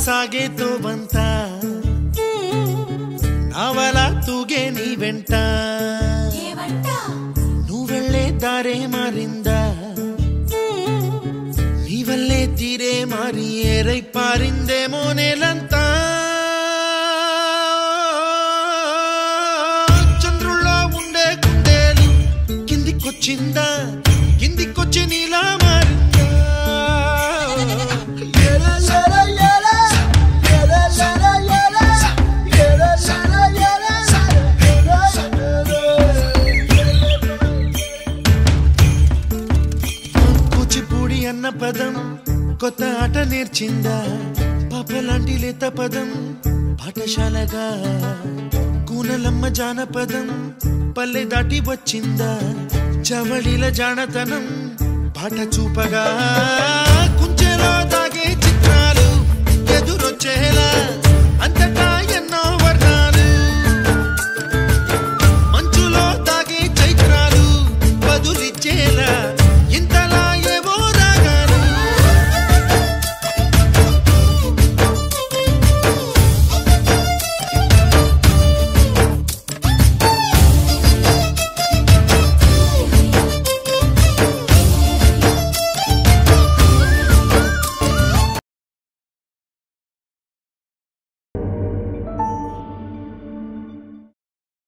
సాగేతో బంత నావలా తూగే నీ వెంట నువ్వెళ్ళే దారే మారిందా నీ వల్లే తీరే మారి ఏరై పారిందేమో నేలంతా చంద్రుల్లో ఉండే గుండెలు కిందికొచ్చిందా కిందికొచ్చి నీలా మారిందా కూచిపూడి అన్న పదం కొత్త ఆట నేర్చిందా పాపలాంటి లేత పదం పాఠశాలగా కూనలమ్మ జానపదం పల్లె దాటి వచ్చిందా చవడిల జానతనం పాట చూపగా కుంచెలో